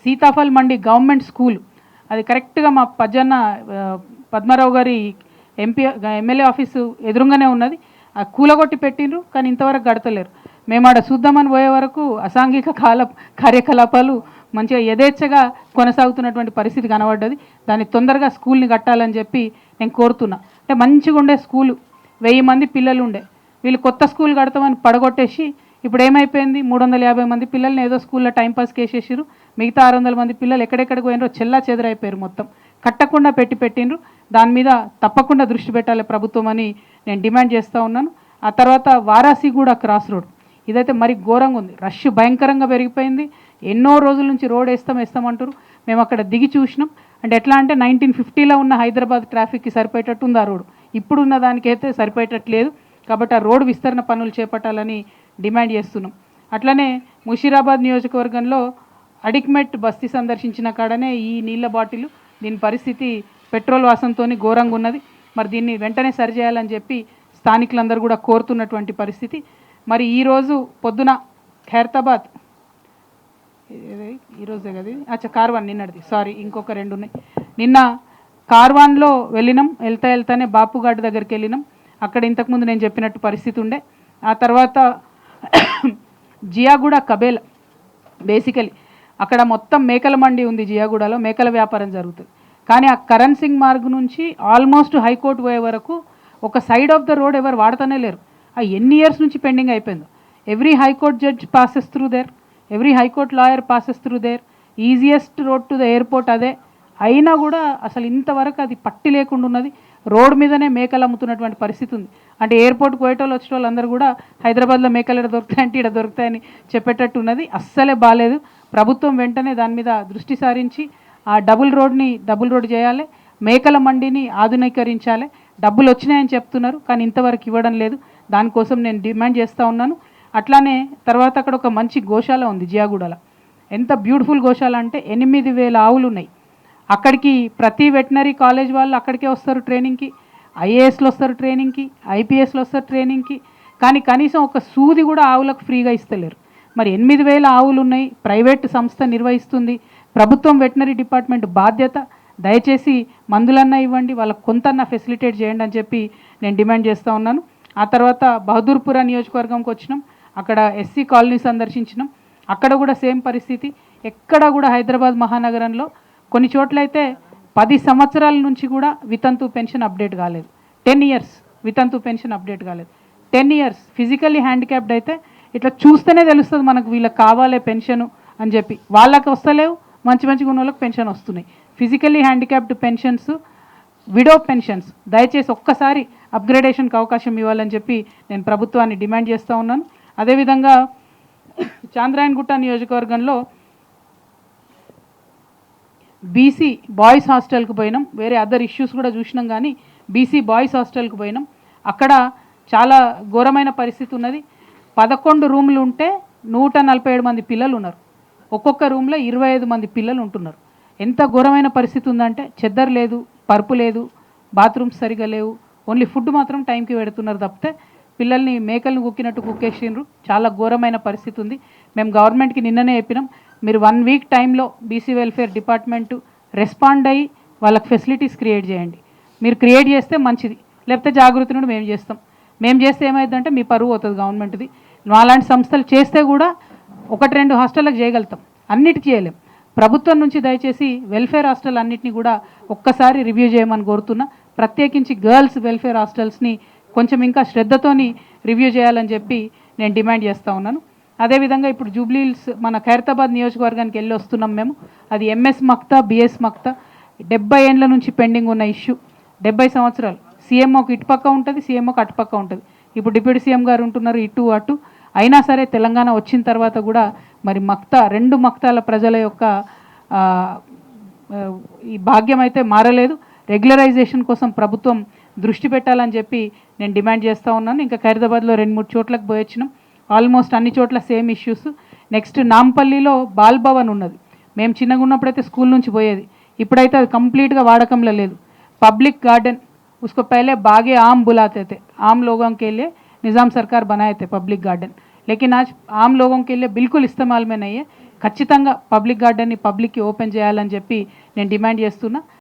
సీతాఫల్ మండి government school అది కరెక్ట్గా మా పద్మారావు గారి ఎమ్మెల్యే ఆఫీసు ఎదురుగానే ఉన్నది. ఆ కూలగొట్టి పెట్టిండ్రు, కానీ ఇంతవరకు గడతలేరు. మేము ఆడ చూద్దామని పోయే వరకు అసాంఘిక కార్యకలాపాలు మంచిగా యథేచ్ఛగా కొనసాగుతున్నటువంటి పరిస్థితి కనబడ్డది. దాన్ని తొందరగా స్కూల్ని కట్టాలని చెప్పి నేను కోరుతున్నా. అంటే మంచిగా ఉండే స్కూలు, 1000 మంది పిల్లలు ఉండే, వీళ్ళు కొత్త స్కూల్ కడతామని పడగొట్టేసి ఇప్పుడు ఏమైపోయింది, 350 మంది పిల్లల్ని ఏదో స్కూల్లో టైంపాస్కి వేసేసారు. మిగతా 600 మంది పిల్లలు ఎక్కడెక్కడికి పోయినరో చెల్లా చెదరైపోయారు. మొత్తం కట్టకుండా పెట్టిండ్రు. దాని మీద తప్పకుండా దృష్టి పెట్టాలి ప్రభుత్వం అని నేను డిమాండ్ చేస్తూ ఉన్నాను. ఆ తర్వాత వారాసిగూడ క్రాస్ రోడ్, ఇదైతే మరి ఘోరంగా ఉంది. రష్ భయంకరంగా పెరిగిపోయింది. ఎన్నో రోజుల నుంచి రోడ్ వేస్తామంటారు. మేము అక్కడ దిగి చూసినాం. అంటే ఎట్లా అంటే 1950లో ఉన్న హైదరాబాద్ ట్రాఫిక్కి సరిపోయేటట్టు ఉంది ఆ రోడ్డు. ఇప్పుడు ఉన్న దానికైతే సరిపోయేటట్లేదు. కాబట్టి ఆ రోడ్డు విస్తరణ పనులు చేపట్టాలని డిమాండ్ చేస్తున్నాం. అట్లనే ముషీరాబాద్ నియోజకవర్గంలో అడిక్మెట్ బస్తీ సందర్శించిన కాడనే ఈ నీళ్ళ బాటిల్, దీని పరిస్థితి పెట్రోల్ వాసంతో ఘోరంగా ఉన్నది. మరి దీన్ని వెంటనే సరిచేయాలని చెప్పి స్థానికులందరూ కూడా కోరుతున్నటువంటి పరిస్థితి. మరి ఈరోజు పొద్దున ఖైరతాబాద్, ఈరోజే కదా కార్వాన్, నిన్నటిది ఇంకొక 2 ఉన్నాయి. నిన్న కార్వాన్లో వెళ్ళినాం. వెళ్తానే బాపుఘాట్ దగ్గరికి వెళ్ళినాం. అక్కడ ఇంతకుముందు నేను చెప్పినట్టు పరిస్థితి ఉండే. ఆ తర్వాత జియాగూడ కబేల, బేసికలీ అక్కడ మొత్తం మేకల మండి ఉంది. జియాగూడలో మేకల వ్యాపారం జరుగుతుంది. కానీ ఆ కరణ్ సింగ్ మార్గ్ నుంచి ఆల్మోస్ట్ హైకోర్టు పోయే వరకు ఒక సైడ్ ఆఫ్ ద రోడ్ ఎవరు వాడుతూనే లేరు. ఆ ఎన్ని ఇయర్స్ నుంచి పెండింగ్ అయిపోయిందో. Every high court judge passes through there, every high court lawyer passes through there. Easiest road to the airport అదే. అయినా కూడా అసలు ఇంతవరకు అది పట్టి లేకుండా ఉన్నది. రోడ్ మీదనే మేకలు అమ్ముతున్నటువంటి పరిస్థితి ఉంది. అంటే ఎయిర్పోర్ట్కి పోయేటోళ్ళు వచ్చేటోళ్ళు అందరూ కూడా హైదరాబాద్లో మేకలు ఇక్కడ దొరుకుతాయంటే ఇక్కడ దొరుకుతాయని చెప్పేటట్టు ఉన్నది. అస్సలే బాగాలేదు. ప్రభుత్వం వెంటనే దాని మీద దృష్టి సారించి ఆ డబుల్ రోడ్ చేయాలి. మేకల మండిని ఆధునీకరించాలి. డబ్బులు వచ్చినాయని చెప్తున్నారు, కానీ ఇంతవరకు ఇవ్వడం లేదు. దానికోసం నేను డిమాండ్ చేస్తూ ఉన్నాను. అట్లానే తర్వాత అక్కడ ఒక మంచి గోశాల ఉంది జియాగూడలో. ఎంత బ్యూటిఫుల్ గోశాల అంటే 8000 ఆవులు ఉన్నాయి. అక్కడికి ప్రతి వెటనరీ కాలేజ్ వాళ్ళు అక్కడికే వస్తారు ట్రైనింగ్కి. ఐఏఎస్లు వస్తారు ట్రైనింగ్కి, ఐపీఎస్లు వస్తారు ట్రైనింగ్కి. కానీ కనీసం ఒక సూది కూడా ఆవులకు ఫ్రీగా ఇస్తలేరు. మరి 8000 ఆవులు ఉన్నాయి, ప్రైవేట్ సంస్థ నిర్వహిస్తుంది. ప్రభుత్వం వెటనరీ డిపార్ట్మెంట్ బాధ్యత. దయచేసి మందులన్నా ఇవ్వండి, వాళ్ళకు కొంతన్నా ఫెసిలిటేట్ చేయండి అని చెప్పి నేను డిమాండ్ చేస్తూ ఉన్నాను. ఆ తర్వాత బహదూర్పురా నియోజకవర్గంకి వచ్చినాం. అక్కడ ఎస్సీ కాలనీ సందర్శించినాం. అక్కడ కూడా సేమ్ పరిస్థితి. ఎక్కడ కూడా హైదరాబాద్ మహానగరంలో కొన్ని చోట్లయితే 10 సంవత్సరాల నుంచి కూడా వితంతు పెన్షన్ అప్డేట్ కాలేదు. 10 ఇయర్స్ వితంతు పెన్షన్ అప్డేట్ కాలేదు. 10 ఇయర్స్ ఫిజికల్లీ హ్యాండిక్యాప్డ్ అయితే ఇట్లా చూస్తేనే తెలుస్తుంది మనకు వీళ్ళకి కావాలి పెన్షను అని చెప్పి. వాళ్ళకి వస్తలేవు, మంచిగా ఉన్న వాళ్ళకి పెన్షన్ వస్తున్నాయి. Physically handicapped pensions, widow pensions దయచేసి ఒక్కసారి అప్గ్రేడేషన్కి అవకాశం ఇవ్వాలని చెప్పి నేను ప్రభుత్వాన్ని డిమాండ్ చేస్తూ ఉన్నాను. అదేవిధంగా చాంద్రాయణగుట్ట నియోజకవర్గంలో బీసీ బాయ్స్ హాస్టల్కి పోయినాం. వేరే అదర్ ఇష్యూస్ కూడా చూసినాం, కానీ బీసీ బాయ్స్ హాస్టల్కి పోయినాం. అక్కడ చాలా ఘోరమైన పరిస్థితి ఉన్నది. 11 రూమ్లు ఉంటే 147 మంది పిల్లలు ఉన్నారు. ఒక్కొక్క రూమ్లో 25 మంది పిల్లలు ఉంటున్నారు. ఎంత ఘోరమైన పరిస్థితి ఉందంటే చెద్దరు లేదు, పరుపు లేదు, బాత్రూమ్స్ సరిగా లేవు. ఓన్లీ ఫుడ్ మాత్రం టైంకి పెడుతున్నారు తప్పితే పిల్లల్ని మేకలను కుక్కినట్టు కుక్కేసిండ్రు. చాలా ఘోరమైన పరిస్థితి ఉంది. మేము గవర్నమెంట్కి నిన్ననే చెప్పినాం, మీరు 1 వీక్ టైంలో బీసీ వెల్ఫేర్ డిపార్ట్మెంటు రెస్పాండ్ అయ్యి వాళ్ళకి ఫెసిలిటీస్ క్రియేట్ చేయండి. మీరు క్రియేట్ చేస్తే మంచిది, లేకపోతే జాగృతి నుండి మేము చేస్తాం. మేము చేస్తే ఏమైందంటే మీ పరువు అవుతుంది గవర్నమెంట్ది. అలాంటి సంస్థలు చేస్తే కూడా 1-2 హాస్టళ్ళకి చేయగలుగుతాం, అన్నిటికీ చేయలేం. ప్రభుత్వం నుంచి దయచేసి వెల్ఫేర్ హాస్టల్ అన్నింటినీ కూడా ఒక్కసారి రివ్యూ చేయమని కోరుతున్నా. ప్రత్యేకించి గర్ల్స్ వెల్ఫేర్ హాస్టల్స్ని కొంచెం ఇంకా శ్రద్ధతోని రివ్యూ చేయాలని చెప్పి నేను డిమాండ్ చేస్తూ ఉన్నాను. అదేవిధంగా ఇప్పుడు జూబ్లీహిల్స్ మన ఖైరతాబాద్ నియోజకవర్గానికి వెళ్ళి వస్తున్నాం మేము. అది ఎంఎస్ మక్తా, బిఎస్ మక్తా 70 ఏండ్ల నుంచి పెండింగ్ ఉన్న ఇష్యూ. 70 సంవత్సరాలు. సీఎంఓకి ఇటుపక్క ఉంటుంది, సీఎంఓకి అటుపక్క ఉంటుంది. ఇప్పుడు డిప్యూటీ సీఎం గారు ఉంటున్నారు ఇటు అటు. అయినా సరే తెలంగాణ వచ్చిన తర్వాత కూడా మరి మక్తా 2 మక్తాల ప్రజల యొక్క ఈ భాగ్యం అయితే మారలేదు. రెగ్యులరైజేషన్ కోసం ప్రభుత్వం దృష్టి పెట్టాలని చెప్పి నేను డిమాండ్ చేస్తూ ఉన్నాను. ఇంకా ఖైరతాబాద్లో 2-3 చోట్లకు పోయొచ్చినాం. ఆల్మోస్ట్ అన్ని చోట్ల సేమ్ ఇష్యూస్. నెక్స్ట్ నాంపల్లిలో బాల్ భవన్ ఉన్నది. మేము చిన్నగా ఉన్నప్పుడైతే స్కూల్ నుంచి పోయేది, ఇప్పుడైతే అది కంప్లీట్గా వాడకంలో లేదు. పబ్లిక్ गार्डन उसको पहले बागे आम बुलाते थे, आम लोगों के लिए निज़ाम सरकार बनाए थे पब्लिक गार्डन, लेकिन आज आम लोगों के लिए बिल्कुल इस्तेमाल में नहीं है. ఖచ్చితంగా పబ్లిక్ గార్డెన్ని పబ్లిక్కి ఓపెన్ చేయాలని చెప్పి నేను డిమాండ్ చేస్తున్నా.